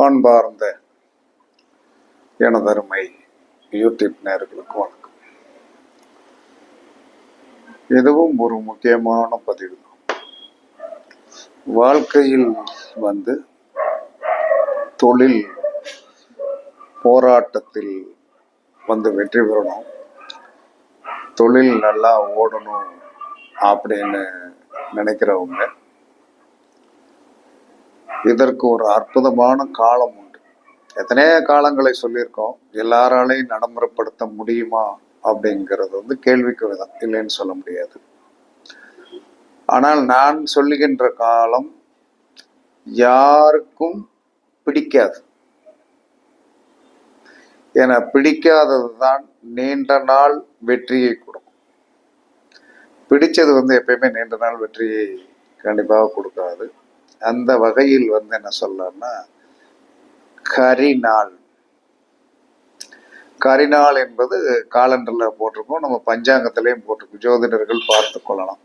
அன்பார்ந்த எனதருமை யூடியூப் நேயர்களுக்கு வணக்கம். இதுவும் ஒரு முக்கியமான பதிவு. வாழ்க்கையில் தொழில் போராட்டத்தில் வெற்றி பெறணும், தொழில் நல்லா ஓடணும் அப்படின்னு நினைக்கிறவங்க இதற்கு ஒரு அற்புதமான காலம் உண்டு. எத்தனையோ காலங்களை சொல்லியிருக்கோம். எல்லாராலையும் நடைமுறைப்படுத்த முடியுமா அப்படிங்கிறது கேள்விக்குறிதான், இல்லைன்னு சொல்ல முடியாது. ஆனால் நான் சொல்லுகின்ற காலம் யாருக்கும் பிடிக்காது. என பிடிக்காதது தான் நீண்ட நாள் வெற்றியை கொடுக்கும். பிடிச்சது எப்பயுமே நீண்ட நாள் வெற்றியை கண்டிப்பாக கொடுக்காது. அந்த வகையில் என்ன சொல்லலாம்னா, கரிநாள். கரிநாள் என்பது காலண்டர்ல போட்டிருக்கோம், நம்ம பஞ்சாங்கத்திலையும் போட்டிருக்கோம், ஜோதிடர்கள் பார்த்து கொள்ளலாம்.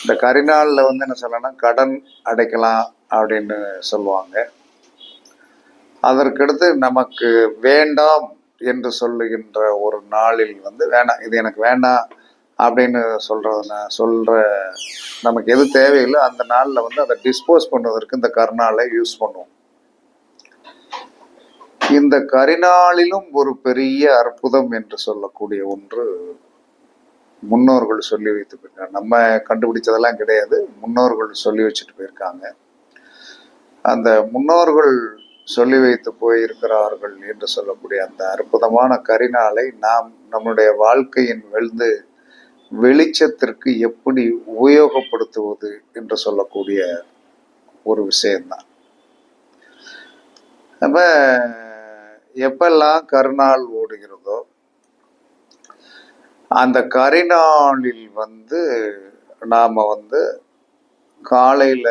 இந்த கரிநாள்ல என்ன சொல்லலாம், கடன் அடைக்கலாம் அப்படின்னு சொல்லுவாங்க. அதற்கடுத்து நமக்கு வேண்டாம் என்று சொல்லுகின்ற ஒரு நாளில் வேணாம், இது எனக்கு வேண்டாம் அப்படின்னு சொல்ற நமக்கு எது தேவையில்லை அந்த நாளில் அதை டிஸ்போஸ் பண்ணுவதற்கு இந்த கரிநாளை யூஸ் பண்ணுவோம். இந்த கரிநாளிலும் ஒரு பெரிய அற்புதம் என்று சொல்லக்கூடிய ஒன்று முன்னோர்கள் சொல்லி வைத்து போயிருக்காங்க. நம்ம கண்டுபிடிச்சதெல்லாம் கிடையாது, முன்னோர்கள் சொல்லி வச்சுட்டு போயிருக்காங்க. அந்த முன்னோர்கள் சொல்லி வைத்து போயிருக்கிறார்கள் என்று சொல்லக்கூடிய அந்த அற்புதமான கரிநாளை நாம் நம்முடைய வாழ்க்கையின் வெளிச்சத்திற்கு எப்படி உபயோகப்படுத்துவது என்று சொல்லக்கூடிய ஒரு விஷயம்தான். நம்ம எப்பெல்லாம் கரிநாள் ஓடுகிறதோ அந்த கரிநாளில் நாம காலையில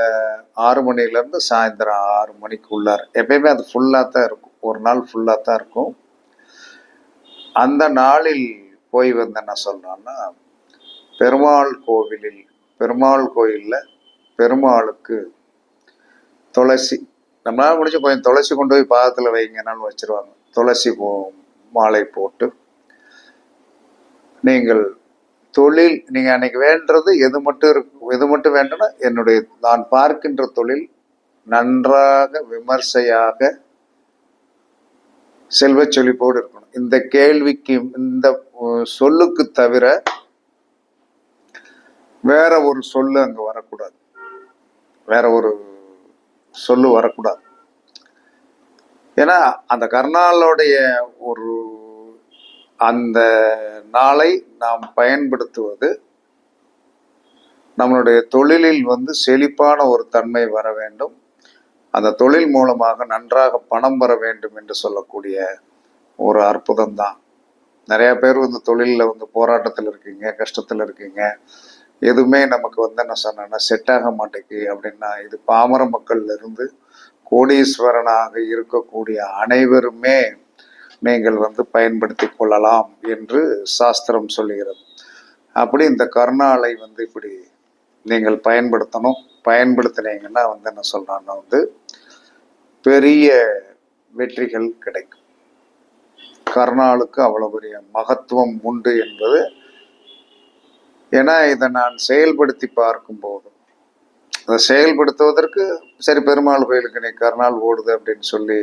6 மணிலேருந்து சாயந்தரம் 6 மணிக்குள்ளார எப்பயுமே அது ஃபுல்லாக தான் இருக்கும், ஒரு நாள் ஃபுல்லாக தான் இருக்கும். அந்த நாளில் போய் என்ன சொல்றோம்னா, பெருமாள் கோயிலில் பெருமாளுக்கு துளசி, நம்மளால முடிஞ்ச கொஞ்சம் துளசி கொண்டு போய் பாதத்தில் வைங்கனாலும் வச்சிருவாங்க. துளசி மாலை போட்டு நீங்கள் அன்னைக்கு வேண்டது எது மட்டும் வேண்டும்னா, நான் பார்க்கின்ற தொழில் நன்றாக விமர்சையாக செல்வ செழிப்போடு இருக்கணும். இந்த கேள்விக்கு இந்த சொல்லுக்கு தவிர வேற ஒரு சொல்லு அங்க வரக்கூடாது, வேற ஒரு சொல்லு வரக்கூடாது. ஏன்னா அந்த கர்நாளுடைய அந்த நாளை நாம் பயன்படுத்துவது நம்மளுடைய தொழிலில் செழிப்பான ஒரு தன்மை வர வேண்டும், அந்த தொழில் மூலமாக நன்றாக பணம் வர வேண்டும் என்று சொல்லக்கூடிய ஒரு அற்புதம் தான். நிறைய பேர் தொழிலில் போராட்டத்தில் இருக்கீங்க, கஷ்டத்தில் இருக்கீங்க, எதுவுமே நமக்கு என்ன சொன்னா செட் ஆக மாட்டேங்குது அப்படின்னா, இது பாமர மக்கள்ல இருந்து கோடீஸ்வரனாக இருக்கக்கூடிய அனைவருமே நீங்கள் பயன்படுத்தி கொள்ளலாம் என்று சாஸ்திரம் சொல்லுகிறது. அப்படி இந்த கருநாளை இப்படி நீங்கள் பயன்படுத்தணும். பயன்படுத்தினீங்கன்னா என்ன சொல்றான்னா பெரிய வெற்றிகள் கிடைக்கும். கருநாளுக்கு அவ்வளவு பெரிய மகத்துவம் உண்டு என்பது, ஏன்னா இதை நான் செயல்படுத்தி பார்க்கும்போது, அதை செயல்படுத்துவதற்கு சரி பெருமாள் கோயிலுக்கு நீ கருநாள் ஓடுது அப்படின்னு சொல்லி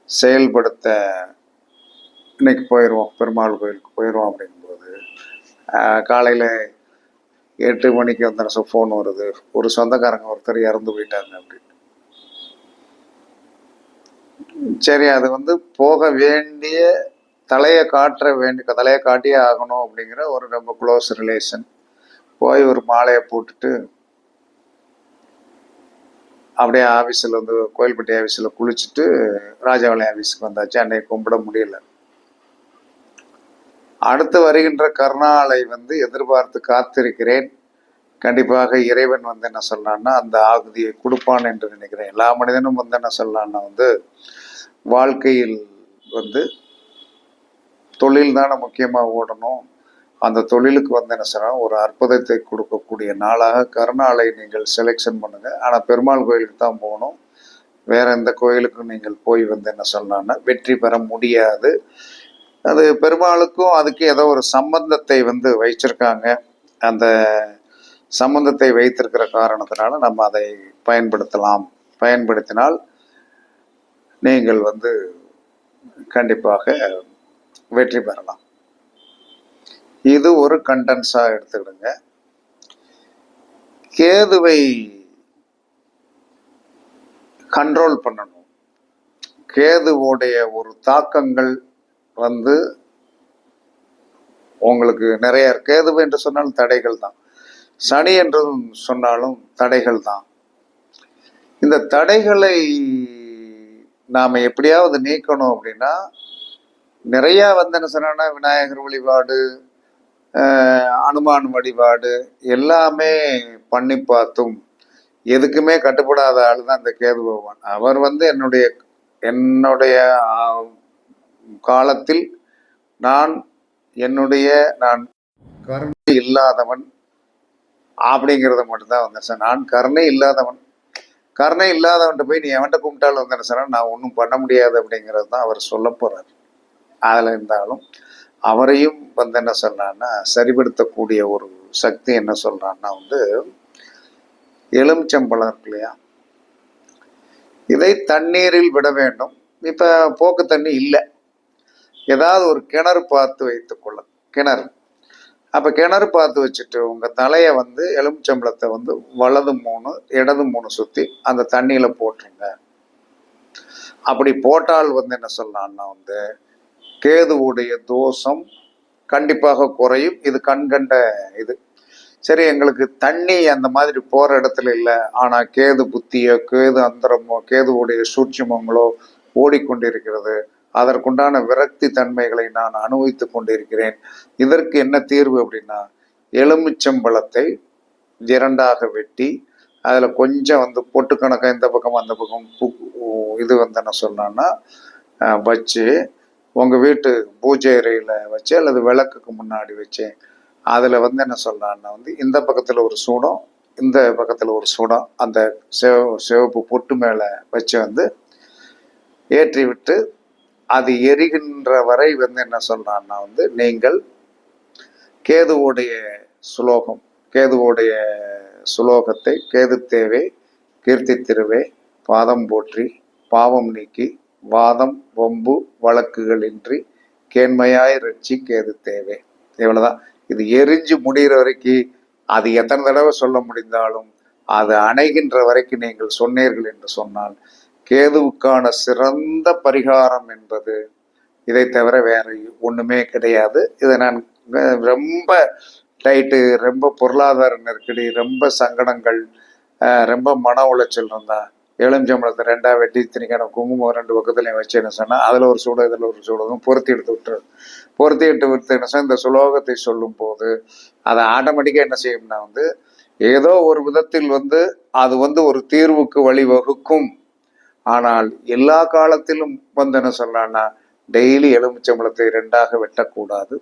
செயல்படுத்த இன்னைக்கு போயிடுவோம், பெருமாள் கோயிலுக்கு போயிடுவோம் அப்படிங்கும்போது காலையில் 8 மணிக்கு ஃபோன் வருது, ஒரு சொந்தக்காரங்க ஒருத்தர் இறந்து போயிட்டாங்க அப்படின்னு. சரி, அது போக வேண்டிய தலையை காட்டியே ஆகணும் அப்படிங்கிற ஒரு ரொம்ப க்ளோஸ் ரிலேஷன். போய் ஒரு மாலையை போட்டுட்டு அப்படியே ஆஃபீஸில் கோயில்பட்டி ஆஃபீஸில் குளிச்சுட்டு ராஜாவாளையம் ஆஃபீஸுக்கு வந்தாச்சு. அன்னைக்கு கும்பிட முடியல. அடுத்து வருகின்ற கருநாளை எதிர்பார்த்து காத்திருக்கிறேன். கண்டிப்பாக இறைவன் என்ன சொல்லலான்னா அந்த ஆகுதியை கொடுப்பான் என்று நினைக்கிறேன். எல்லா மனிதனும் என்ன சொல்லலான்னா வாழ்க்கையில் தொழில் தானே முக்கியமாக ஓடணும், அந்த தொழிலுக்கு வந்து என்ன செய்யணும், ஒரு அற்புதத்தை கொடுக்கக்கூடிய நாளாக கருநாளை நீங்கள் செலெக்ஷன் பண்ணுங்க. ஆனால் பெருமாள் கோயிலுக்கு தான் போகணும். வேற எந்த கோயிலுக்கும் நீங்கள் போய் வந்து என்ன சொல்லலாம்னா வெற்றி பெற முடியாது. அது பெருமாளுக்கும் அதுக்கு ஏதோ ஒரு சம்பந்தத்தை வந்து வைச்சிருக்காங்க. அந்த சம்பந்தத்தை வைத்திருக்கிற காரணத்தினால நம்ம அதை பயன்படுத்தலாம். பயன்படுத்தினால் நீங்கள் வந்து கண்டிப்பாக வெற்றி பெறலாம். இது ஒரு கண்டென்ஸா எடுத்துக்கிடுங்க. கேதுவை கண்ட்ரோல் பண்ணணும். கேதுவோடைய ஒரு தாக்கங்கள் வந்து உங்களுக்கு நிறைய. கேது என்று சொன்னாலும் தடைகள் தான், சனி என்று சொன்னாலும் தடைகள் தான். இந்த தடைகளை நாம எப்படியாவது நீக்கணும் அப்படின்னா நிறைய வந்து என்ன சொன்னா விநாயகர் வழிபாடு, அனுமான் வழிபாடு எல்லாமே பண்ணி பார்த்தும் எதுக்குமே கட்டுப்படாத ஆள் தான் இந்த கேது பகவான். அவர் வந்து என்னுடைய காலத்தில் நான் கருணை இல்லாதவன் அப்படிங்கிறத மட்டும்தான் வந்து சார். நான் கருணை இல்லாதவன்ட்டு போய் நீ எவன்ட்ட கும்பிட்டாலும் வந்து என்ன சொன்னா நான் ஒன்றும் பண்ண முடியாது அப்படிங்கிறது தான் அவர் சொல்ல போறார். அதில் இருந்தாலும் அவரையும் வந்து என்ன சொன்னான்னா சரிபடுத்தக்கூடிய ஒரு சக்தி என்ன சொல்றான்னா வந்து எலுமிச்சம்பழம் இருக்கு இல்லையா, இதை தண்ணீரில் விட வேண்டும். இப்ப போக்கு தண்ணி இல்லை, ஏதாவது ஒரு கிணறு பார்த்து வைத்துக்கொள்ள. அப்ப கிணறு பார்த்து வச்சுட்டு உங்க தலைய வந்து எலுமிச்சம்பழத்தை வந்து வலது 3 இடது 3 சுத்தி அந்த தண்ணியில போட்டுருங்க. அப்படி போட்டால் வந்து என்ன சொல்லலாம்னா வந்து கேதுவுடைய தோஷம் கண்டிப்பாக குறையும். இது கண்கண்ட இது. சரி, எங்களுக்கு தண்ணி அந்த மாதிரி போற இடத்துல இல்லை, ஆனா கேது புத்தியோ கேது அந்தரமோ கேதுவுடைய சூட்சுமங்களோ ஓடிக்கொண்டிருக்கிறது. அதற்குண்டான விரக்தி தன்மைகளை நான் அனுபவித்துக் கொண்டிருக்கிறேன். இதற்கு என்ன தீர்வு அப்படின்னா எலுமிச்சம்பழத்தை 2ஆக வெட்டி அதுல கொஞ்சம் வந்து பொட்டு கணக்கா இந்த பக்கம் அந்த பக்கம் இது வந்து என்ன சொன்னான்னா வச்சு உங்க வீட்டு பூஜை அறையில வச்சு அல்லது விளக்குக்கு முன்னாடி வச்சு அதுல வந்து என்ன சொல்றான்னா வந்து இந்த பக்கத்துல ஒரு சூடம் இந்த பக்கத்துல ஒரு சூடம் அந்த சிவப்பு பொட்டு மேல வச்சு வந்து ஏற்றி விட்டு அது எரிகின்ற வரை வந்து என்ன சொல்றான்னா வந்து நீங்கள் கேதுவோடைய சுலோகத்தை கேது தேவே கீர்த்தி திருவே பாதம் போற்றி பாவம் நீக்கி வாதம் வம்பு வழக்குகள் இன்றி கேண்மையாய் ரட்சி கேது தேவே. இவ்வளவுதான். இது எரிஞ்சு முடிகிற வரைக்கும் அது எத்தனை தடவை சொல்ல முடிந்தாலும் அது அணைகின்ற வரைக்கும் நீங்கள் சொன்னீர்கள் என்று சொன்னால் கேதுவுக்கான சிறந்த பரிகாரம் என்பது இதை தவிர வேற ஒண்ணுமே கிடையாது. இதை நான் ரொம்ப டைட்டு, ரொம்ப பொருளாதார நெருக்கடி, ரொம்ப சங்கடங்கள், ரொம்ப மன உளைச்சல் இருந்தா எலுமிச்சம்பழத்தை 2ஆ வெட்டி திணிக்கான குங்குமம் 2 பக்கத்துலையும் வச்சு என்ன சொன்னா அதுல ஒரு சூடம் இதுல ஒரு சூடம் பொருத்தி எடுத்து விட்டு என்ன சொன்ன இந்த சுலோகத்தை சொல்லும் போது அதை ஆட்டோமேட்டிக்கா என்ன செய்யும்னா வந்து ஏதோ ஒரு விதத்தில் வந்து அது வந்து ஒரு தீர்வுக்கு வழிவகுக்கும். ஆனால் எல்லா காலத்திலும் வந்து என்ன சொல்லலாம்னா டெய்லி எலுமிச்சம்பழத்தை 2ஆக வெட்டக்கூடாது.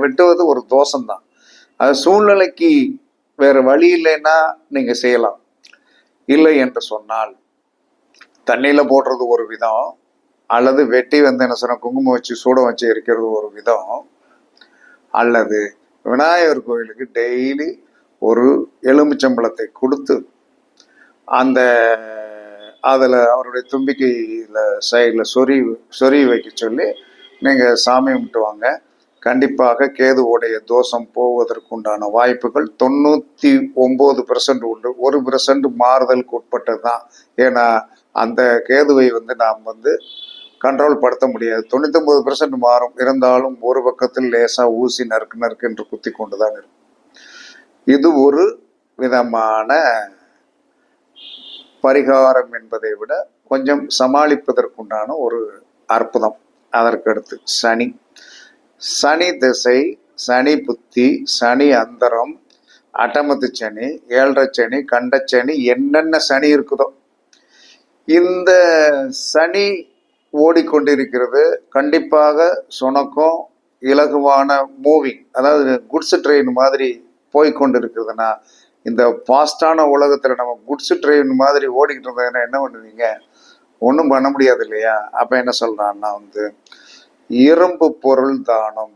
வெட்டுவது ஒரு தோஷம்தான். அது சூழ்நிலைக்கு வேற வழி இல்லைன்னா நீங்க செய்யலாம். இல்லை என்று சொன்னால் தண்ணியில போடுறது ஒரு விதம், அல்லது வெட்டி வந்து என்ன சொன்ன குங்குமம் வச்சு சூடம் வச்சு இருக்கிறது ஒரு விதம், அல்லது விநாயகர் கோயிலுக்கு டெய்லி ஒரு எலுமிச்சம்பழத்தை கொடுத்து அந்த அதுல அவருடைய தும்பிக்கையில சைட்ல சொறி வைக்க சொல்லி நீங்க சாமி கும்பிட்டுவாங்க. கண்டிப்பாக கேதுவோடைய தோஷம் போவதற்குண்டான வாய்ப்புகள் 99% உண்டு. 1% மாறுதலுக்கு உட்பட்டது தான். ஏன்னா அந்த கேதுவை வந்து நாம் வந்து கண்ட்ரோல் படுத்த முடியாது. 99% மாறும். இருந்தாலும் ஒரு பக்கத்தில் லேசா ஊசி நறுக்கு என்று குத்தி கொண்டுதான் இருக்கும். இது ஒரு விதமான பரிகாரம் என்பதை விட கொஞ்சம் சமாளிப்பதற்குண்டான ஒரு அற்புதம். அதற்கடுத்து சனி திசை, சனி புத்தி, சனி அந்தரம், அட்டமத்து சனி, 7.5 சனி, கண்டச்சனி, என்னென்ன சனி இருக்குதோ இந்த சனி ஓடிக்கொண்டிருக்கிறது. கண்டிப்பாக சுணக்கம், இலகுவான மூவிங், அதாவது குட்ஸ் ட்ரெயின் மாதிரி போய்கொண்டு இருக்குதுன்னா, இந்த ஃபாஸ்டான உலகத்துல நம்ம குட்ஸ் ட்ரெயின் மாதிரி ஓடிக்கிட்டு இருந்ததுன்னா என்ன பண்ணுவீங்க? ஒன்றும் பண்ண முடியாது இல்லையா? அப்ப என்ன சொல்றான்னா வந்து இரும்பு பொருள் தானம்.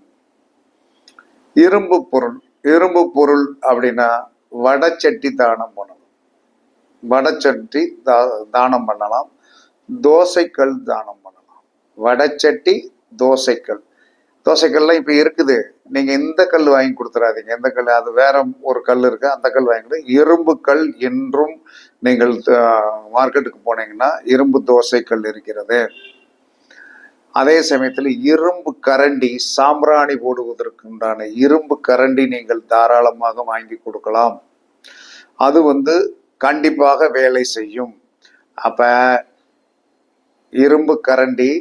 இரும்பு பொருள், இரும்பு பொருள் அப்படின்னா வடச்சட்டி தானம் பண்ணணும். வடச்சட்டி தானம் பண்ணலாம். தோசைக்கல் தானம் பண்ணலாம். வடச்சட்டி, தோசைக்கல். தோசைக்கல்லாம் இப்ப இருக்குது. நீங்க இந்த கல் வாங்கி கொடுத்துறாதீங்க. எந்த கல்? அது வேற ஒரு கல் இருக்கு, அந்த கல் வாங்கிட்டு இரும்பு கல் என்றும் நீங்கள் மார்க்கெட்டுக்கு போனீங்கன்னா இரும்பு தோசைக்கல் இருக்கிறது. அதே சமயத்தில் இரும்பு கரண்டி, சாம்பிராணி போடுவதற்கு உண்டான இரும்பு கரண்டி நீங்கள் தாராளமாக வாங்கி கொடுக்கலாம். அது வந்து கண்டிப்பாக வேலை செய்யும். அப்ப இரும்பு கரண்டி,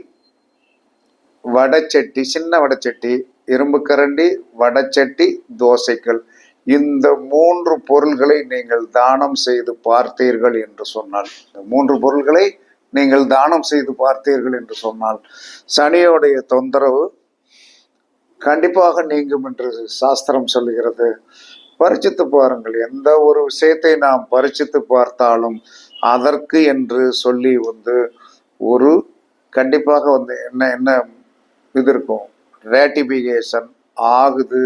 வடச்சட்டி, சின்ன வடச்சட்டி, இரும்பு கரண்டி, வடச்சட்டி, தோசைக்கல், இந்த 3 பொருள்களை நீங்கள் தானம் செய்து பார்த்தீர்கள் என்று சொன்னால், இந்த 3 பொருள்களை நீங்கள் தானம் செய்து பார்த்தீர்கள் என்று சொன்னால் சனியோடைய தொந்தரவு கண்டிப்பாக நீங்கும் என்று சாஸ்திரம் சொல்லுகிறது. பரிச்சித்து பாருங்கள். எந்த ஒரு விஷயத்தை நாம் பரிச்சித்து பார்த்தாலும் அதற்கு என்று சொல்லி வந்து ஒரு கண்டிப்பாக வந்து என்ன என்ன இது இருக்கும், ரேட்டிபிகேஷன் ஆகுது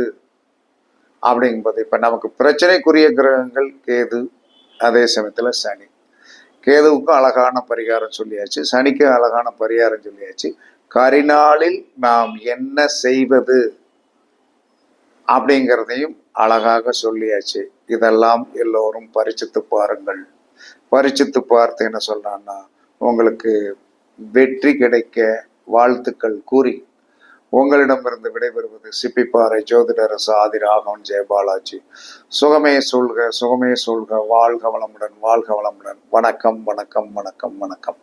அப்படிங்கும்போது. இப்ப நமக்கு பிரச்சனைக்குரிய கிரகங்கள் கேது, அதே சமயத்துல சனி. கேதுவுக்கும் அழகான பரிகாரம் சொல்லியாச்சு, சனிக்கும் அழகான பரிகாரம் சொல்லியாச்சு. கரிநாளில் நாம் என்ன செய்வது அப்படிங்கிறதையும் அழகாக சொல்லியாச்சு. இதெல்லாம் எல்லோரும் பரிச்சித்து பாருங்கள். பரிச்சித்து பார்த்து என்ன சொல்றான்னா உங்களுக்கு வெற்றி கிடைக்க வாழ்த்துக்கள் கூறி உங்களிடமிருந்து விடைபெறுவது சிப்பிப்பாறை ஜோதிடரசு ஆதி ராகவன் ஜெயபாலாஜி. சுகமே சொல்க, சுகமே சொல்க. வாழ்க வளமுடன், வாழ்க வளமுடன். வணக்கம், வணக்கம், வணக்கம், வணக்கம்.